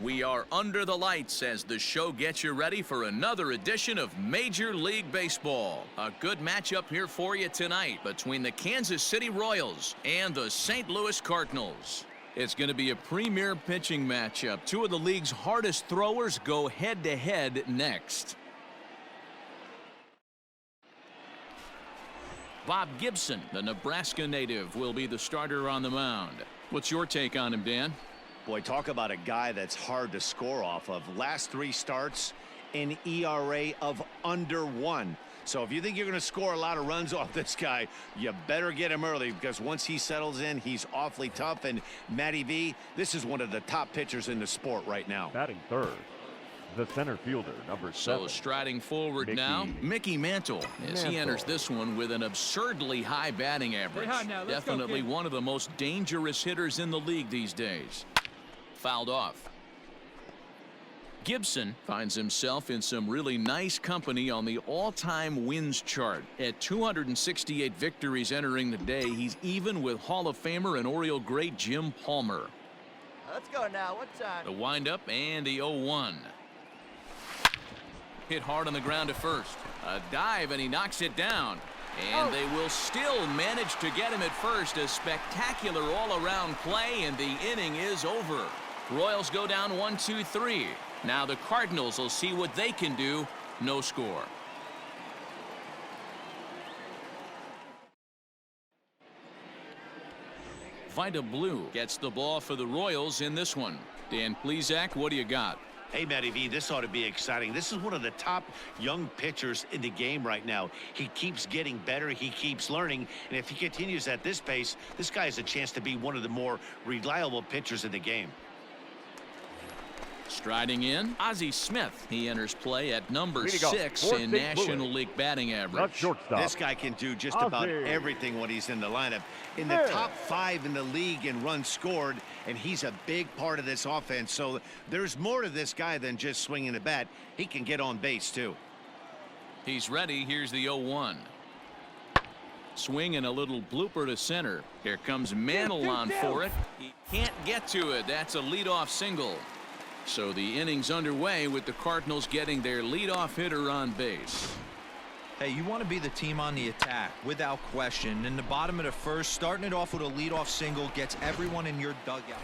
We are under the lights as the show gets you ready for another edition of Major League Baseball. A good matchup here for you tonight between the Kansas City Royals and the St. Louis Cardinals. It's going to be a premier pitching matchup. Two of the league's hardest throwers go head-to-head next. Bob Gibson, the Nebraska native, will be the starter on the mound. What's your take on him, Dan? Boy, talk about a guy that's hard to score off of. Last 3 starts, an ERA of under 1. So if you think you're going to score a lot of runs off this guy, you better get him early, because once he settles in, he's awfully tough. And Matty V, this is one of the top pitchers in the sport right now. Batting third, the center fielder, number 7. So striding forward now, Mickey Mantle, as he enters this one with an absurdly high batting average. Definitely one of the most dangerous hitters in the league these days. Fouled off. Gibson finds himself in some really nice company on the all-time wins chart. At 268 victories entering the day, he's even with Hall of Famer and Oriole great Jim Palmer. Let's go now. What time? The windup and the 0-1. Hit hard on the ground to first. A dive, and he knocks it down. And they will still manage to get him at first. A spectacular all-around play, and the inning is over. Royals go down 1-2-3. Now the Cardinals will see what they can do. No score. Vida Blue gets the ball for the Royals in this one. Dan Plesac, what do you got? Hey, Matty V, this ought to be exciting. This is one of the top young pitchers in the game right now. He keeps getting better. He keeps learning. And if he continues at this pace, this guy has a chance to be one of the more reliable pitchers in the game. Striding in, Ozzie Smith. He enters play at number 6 in National League batting average. This guy can do just about everything when he's in the lineup. In the top 5 in the league in runs scored, and he's a big part of this offense. So there's more to this guy than just swinging the bat. He can get on base, too. He's ready. Here's the 0-1. Swing and a little blooper to center. Here comes Mantle on for it. He can't get to it. That's a leadoff single. So the inning's underway with the Cardinals getting their leadoff hitter on base. Hey, you want to be the team on the attack, without question. In the bottom of the first, starting it off with a leadoff single gets everyone in your dugout.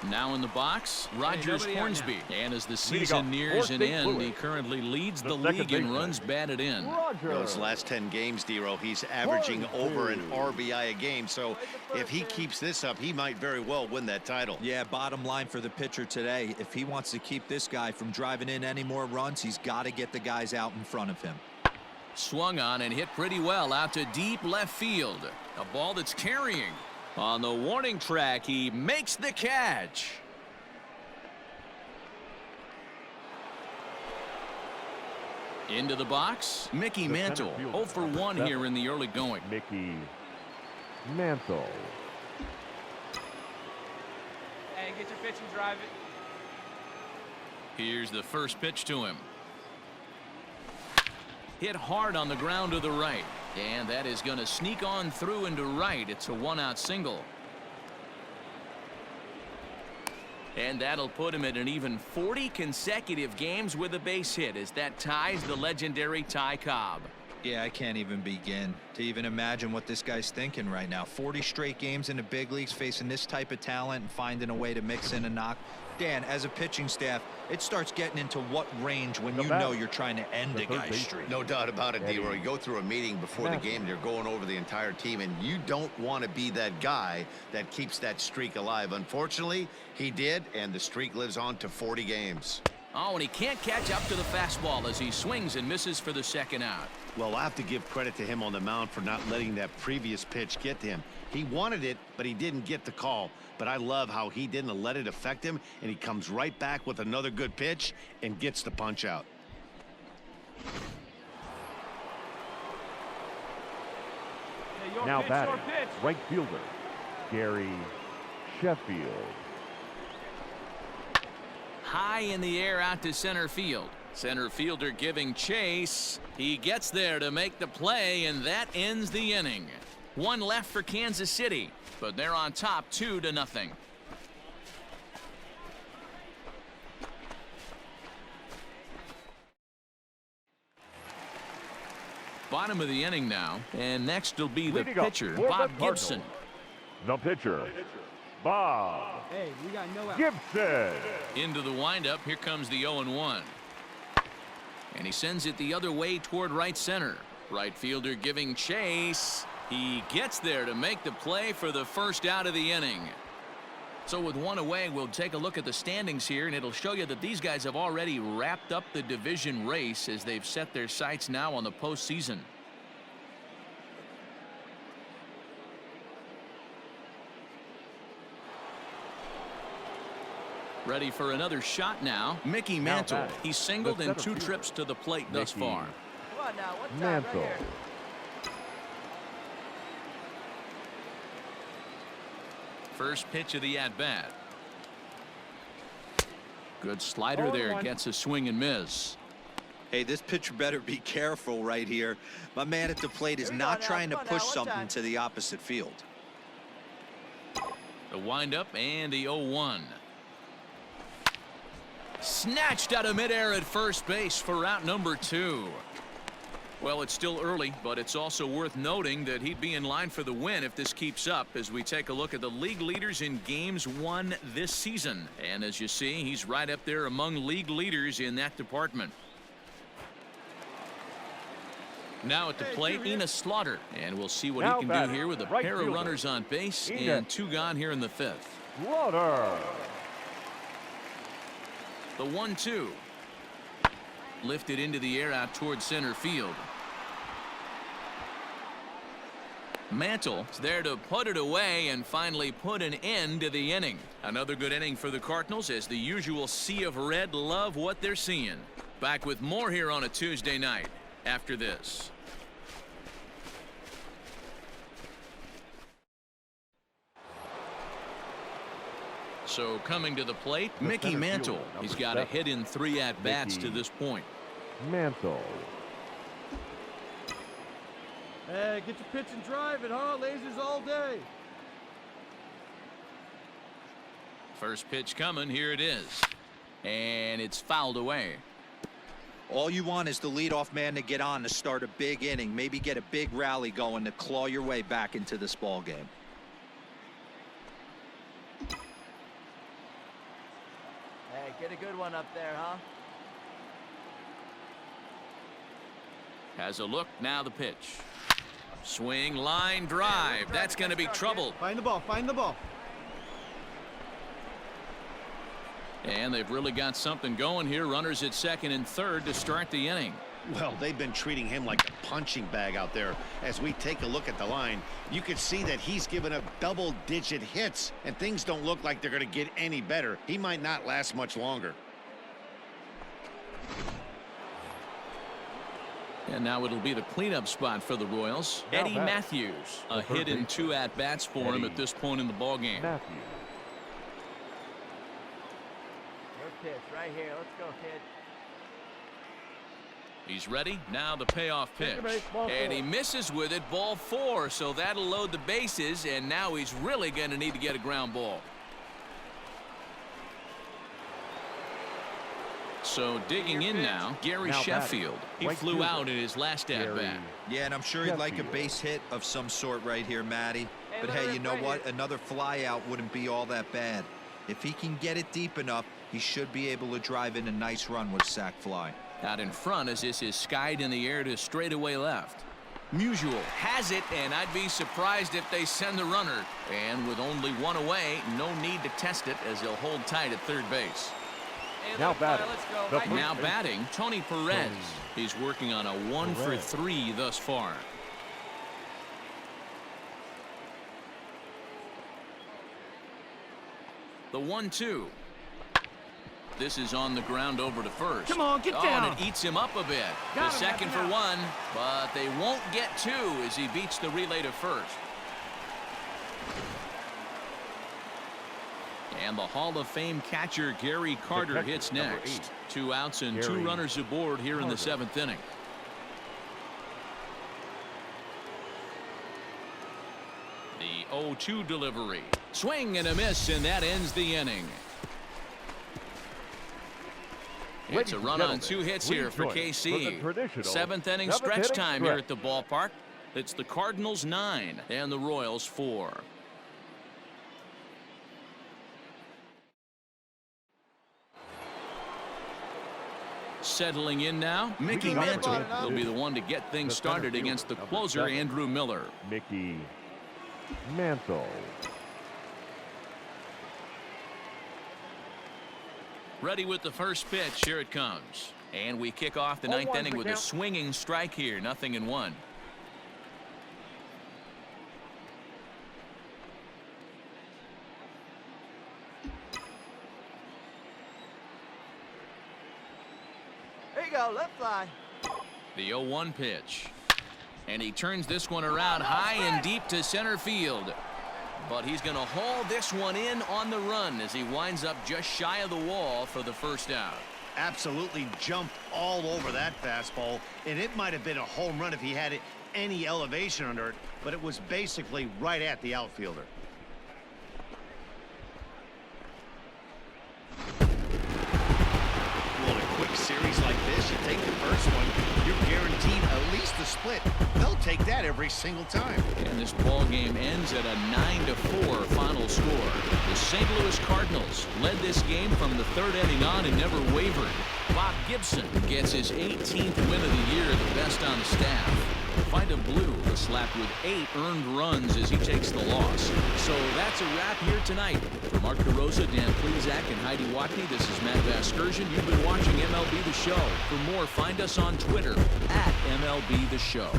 Now in the box, Rogers Hornsby. And as the season nears an end, he currently leads the league in runs batted in. Those last 10 games, D-Row, he's averaging over an RBI a game. So if he keeps this up, he might very well win that title. Yeah, bottom line for the pitcher today, if he wants to keep this guy from driving in any more runs, he's got to get the guys out in front of him. Swung on and hit pretty well out to deep left field. A ball that's carrying. On the warning track, he makes the catch. Into the box, Mickey Mantle. 0 for 1 here in the early going. Mickey Mantle. Hey, get your pitch and drive it. Here's the first pitch to him. Hit hard on the ground to the right. And that is going to sneak on through into right. It's a 1-out single. And that'll put him at an even 40 consecutive games with a base hit as that ties the legendary Ty Cobb. Yeah, I can't even begin to even imagine what this guy's thinking right now. 40 straight games in the big leagues facing this type of talent and finding a way to mix in a knock. Dan, as a pitching staff, it starts getting into what range when you know you're trying to end a guy's streak. No doubt about it, D-Roy. You go through a meeting before the game, they're going over the entire team, and you don't want to be that guy that keeps that streak alive. Unfortunately, he did, and the streak lives on to 40 games. Oh, and he can't catch up to the fastball as he swings and misses for the second out. Well, I have to give credit to him on the mound for not letting that previous pitch get to him. He wanted it, but he didn't get the call. But I love how he didn't let it affect him, and he comes right back with another good pitch and gets the punch out. Hey, now pitch, batting, right fielder, Gary Sheffield. High in the air out to center field. Center fielder giving chase. He gets there to make the play, and that ends the inning. One left for Kansas City, but they're on top 2-0. Bottom of the inning now, and next will be the Leading up pitcher, for the Bob Cardinals, Gibson. The pitcher, Bob Hey, we got no out. Gibson. Into the windup, here comes the 0-1. And he sends it the other way toward right center. Right fielder giving chase. He gets there to make the play for the first out of the inning. So with one away, we'll take a look at the standings here, and it'll show you that these guys have already wrapped up the division race as they've set their sights now on the postseason. Ready for another shot now. Mickey Mantle. batting, He's singled the in center 2 fielder, trips to the plate thus Mickey far. Come on now, one time Mantle. right here. First pitch of the at-bat. Good slider there. Gets a swing and miss. Hey, this pitcher better be careful right here. My man at the plate is Here we go not now. trying to Come on now, push one something time. to the opposite field. The windup and the 0-1. Snatched out of midair at first base for out number 2. Well, it's still early, but it's also worth noting that he'd be in line for the win if this keeps up as we take a look at the league leaders in games won this season. And as you see, he's right up there among league leaders in that department. Now at the plate, Enos Slaughter, and we'll see what Now he can do batting, here with a right pair of fielder, runners on base Enos. and 2 gone here in the 5th. Slaughter. The 1-2. Lifted into the air out towards center field. Mantle is there to put it away and finally put an end to the inning. Another good inning for the Cardinals as the usual sea of red love what they're seeing. Back with more here on a Tuesday night after this. So coming to the plate, The Mickey center Mantle. fielder, He's number got a 7. hit in 3 at-bats to Mickey this point. Mantle. Hey, get your pitch and drive it, huh? Lasers all day. First pitch coming. Here it is. And it's fouled away. All you want is the leadoff man to get on to start a big inning, maybe get a big rally going to claw your way back into this ball game. Hey, get a good one up there, huh? Has a look. Now the pitch. Swing, line, drive. That's going to be trouble. Find the ball, find the ball. And they've really got something going here. Runners at second and third to start the inning. Well, they've been treating him like a punching bag out there. As we take a look at the line, you can see that he's given up double-digit hits, and things don't look like they're going to get any better. He might not last much longer. And now it'll be the cleanup spot for the Royals. Now Eddie batting. Matthews. A The hit first in baseman, 2 at-bats for him Eddie at this point in the ballgame. Matthews. Good pitch, right here. Let's go, kid. He's ready. Now the payoff pitch. Second base, ball And 4. he misses with it. Ball 4. So that'll load the bases. And now he's really going to need to get a ground ball. So digging in now, Gary Now batting, Sheffield. He right flew fielder, out in his last at-bat. Gary Yeah, and I'm sure he'd like a Sheffield. base hit of some sort right here, Matty. But let her hey, rip you know right what? here. Another fly out wouldn't be all that bad. If he can get it deep enough, he should be able to drive in a nice run with a sac fly. Out in front as this is skied in the air to straightaway left. Musial has it, and I'd be surprised if they send the runner. And with only 1 away, no need to test it as they'll hold tight at third base. Hey, Now let's fly, batting. let's go. The Right first here. Now batting, Tony Perez. He's working on a 1 for Perez. 3 thus far. The 1-2. This is on the ground over to first. Come on, get down. And it eats him up a bit. Got The him, second got for him 1, but they won't get 2 as he beats the relay to first. And the Hall of Fame catcher Gary Carter catcher, hits number next. 8. 2 outs and 2 Gary runners aboard here in the Carter. 7th inning. The 0-2 delivery. Swing and a miss, and that ends the inning. It's a run on 2 hits here for KC. 7th inning stretch time here at the ballpark. It's the Cardinals 9 and the Royals 4. Settling in now, Mickey Mantle will be the one to get things started against the closer, Andrew Miller. Mickey Mantle. Ready with the first pitch. Here it comes. And we kick off the 9th inning with a swinging strike here. 0-1. There you go, left fly. The 0-1 pitch. And he turns this one around high and deep to center field. But he's going to haul this one in on the run as he winds up just shy of the wall for the first out. Absolutely jumped all over that fastball, and it might have been a home run if he had any elevation under it, but it was basically right at the outfielder. Well, in a quick series like this, you take the first one, you're guaranteed at least a split. They'll take that every single time. And this ball game ends at a 9-4 final score. The St. Louis Cardinals led this game from the 3rd inning on and never wavered. Bob Gibson gets his 18th win of the year, the best on the staff. Vida Blue was slapped with 8 earned runs as he takes the loss. So that's a wrap here tonight. For Mark DeRosa, Dan Plezak, and Heidi Watney, this is Matt Vasgersian. You've been watching MLB The Show. For more, find us on Twitter at MLB The Show.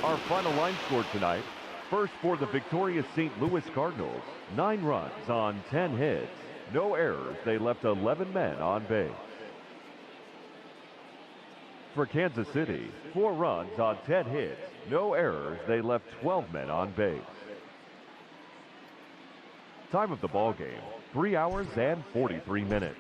Our final line score tonight. First for the victorious St. Louis Cardinals, 9 runs on 10 hits. No errors. They left 11 men on base. For Kansas City, 4 runs on 10 hits. No errors. They left 12 men on base. Time of the ball game, 3 hours and 43 minutes.